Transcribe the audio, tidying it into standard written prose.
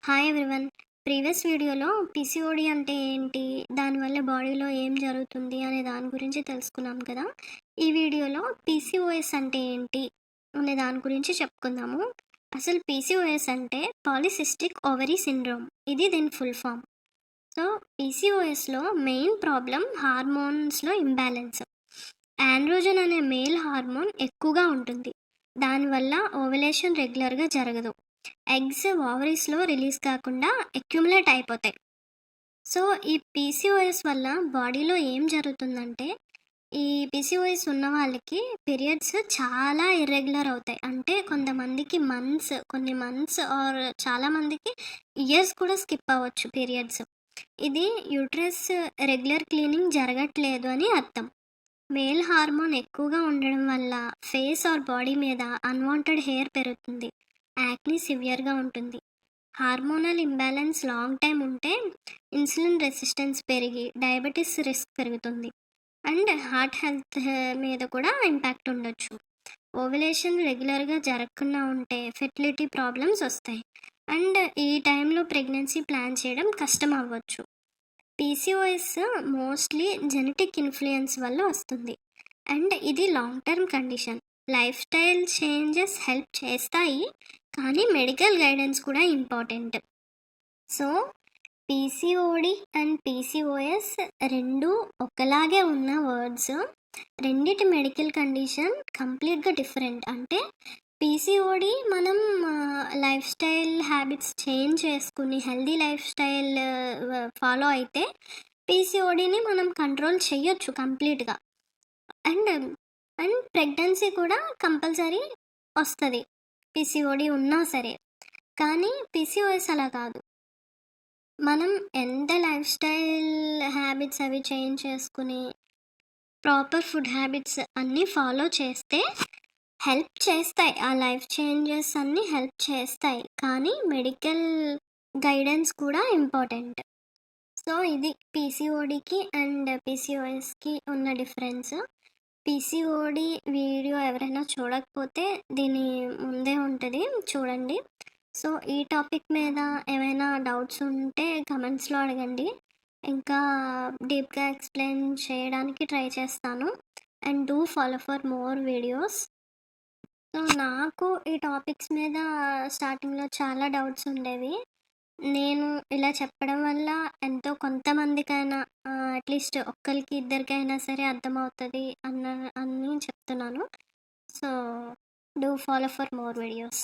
Hi everyone. Previous వీడియోలో PCOD అంటే ఏంటి? దానివల్ల బాడీలో ఏం జరుగుతుంది అనే దాని గురించి తెలుసుకున్నాం కదా! ఈ వీడియోలో పీసీఓఎస్ అంటే ఏంటి? అనే దాని గురించి చెప్పుకుందాము. అసలు పీసీఓఎస్ అంటే పాలిసిస్టిక్ ఓవరీ సిండ్రోమ్. ఇది దీని ఫుల్ ఫామ్. సో, పీసీఓఎస్‌లో మెయిన్ ప్రాబ్లమ్ హార్మోన్స్‌లో ఇంబాలెన్స్. ఆండ్రోజన్ అనే మేల్ హార్మోన్ ఎక్కువగా ఉంటుంది. దానివల్ల ఓవ్యులేషన్ రెగ్యులర్‌గా జరగదు. ఎగ్స్ ఓవరీస్‌లో రిలీజ్ కాకుండా అక్యుములేట్ అయిపోతాయి. సో, ఈ పీసీఓఎస్ వల్ల బాడీలో ఏం జరుగుతుందంటే, ఈ పీసీఓఎస్ ఉన్న వాళ్ళకి పీరియడ్స్ చాలా ఇర్రెగ్యులర్ అవుతాయి. అంటే కొంతమందికి కొన్ని మంత్స్ ఆర్ చాలామందికి ఇయర్స్ కూడా స్కిప్ అవ్వచ్చు పీరియడ్స్. ఇది యూట్రస్ రెగ్యులర్ క్లీనింగ్ జరగట్లేదు అని అర్థం. మేల్ హార్మోన్ ఎక్కువగా ఉండడం వల్ల ఫేస్ ఆర్ బాడీ మీద అన్వాంటెడ్ హెయిర్ పెరుగుతుంది. యాక్నీ సివియర్‌గా ఉంటుంది. హార్మోనల్ ఇంబాలెన్స్ లాంగ్ టైమ్ ఉంటే ఇన్సులిన్ రెసిస్టెన్స్ పెరిగి డయాబెటిస్ రిస్క్ పెరుగుతుంది. అండ్ హార్ట్ హెల్త్ మీద కూడా ఇంపాక్ట్ ఉండొచ్చు. ఓవ్యులేషన్ రెగ్యులర్‌గా జరగకుండా ఉంటే ఫెర్టిలిటీ ప్రాబ్లమ్స్ వస్తాయి. అండ్ ఈ టైంలో ప్రెగ్నెన్సీ ప్లాన్ చేయడం కష్టం అవ్వచ్చు. పీసీఓఎస్ మోస్ట్‌లీ జెనెటిక్ ఇన్‌ఫ్లూయెన్స్ వల్ల వస్తుంది. అండ్ ఇది long term condition. Life style changes help చేస్తాయి. కానీ మెడికల్ గైడెన్స్ కూడా important. So, PCOD and PCOS 2 ఒకలాగే ఉన్న వర్డ్స్. రెండిటి మెడికల్ కండిషన్ కంప్లీట్‌గా డిఫరెంట్. అంటే పీసీఓడి మనం లైఫ్ స్టైల్ హ్యాబిట్స్ చేంజ్ చేసుకుని హెల్తీ లైఫ్ స్టైల్ ఫాలో అయితే పీసీఓడిని మనం కంట్రోల్ చేయొచ్చు కంప్లీట్‌గా. అండ్ ప్రెగ్నెన్సీ కూడా కంపల్సరీ వస్తది. పీసీఓడి ఉన్నా సరే. కానీ పీసీఓఎస్ అలా కాదు. మనం ఎంత లైఫ్ స్టైల్ హ్యాబిట్స్ అవి చేంజ్ చేసుకుని, ప్రాపర్ ఫుడ్ హ్యాబిట్స్ అన్నీ ఫాలో చేస్తే హెల్ప్ చేస్తాయి. ఆ లైఫ్ చేంజెస్ అన్నీ హెల్ప్ చేస్తాయి. కానీ మెడికల్ గైడెన్స్ కూడా ఇంపార్టెంట్. సో, ఇది పీసీఓడికి అండ్ పీసీఓఎస్‌కి ఉన్న డిఫరెన్స్. పీసీఓడి వీడియో ఎవరైనా చూడకపోతే దీని ముందే ఉంటది. చూడండి. సో, ఈ టాపిక్ మీద ఏమైనా డౌట్స్ ఉంటే కమెంట్స్‌లో అడగండి. ఇంకా డీప్‌గా ఎక్స్‌ప్లెయిన్ చేయడానికి ట్రై చేస్తాను. And do follow for more videos. So, నాకు ఈ టాపిక్స్ మీద స్టార్టింగ్‌లో చాలా డౌట్స్ ఉండేవి. నేను ఇలా చెప్పడం వల్ల ఎంతో కొంతమందికైనా అట్‌లీస్ట్ ఒక్కళ్ళకి, ఇద్దరికైనా సరే అర్థమవుతది అని చెప్తున్నాను. So, do follow for more videos.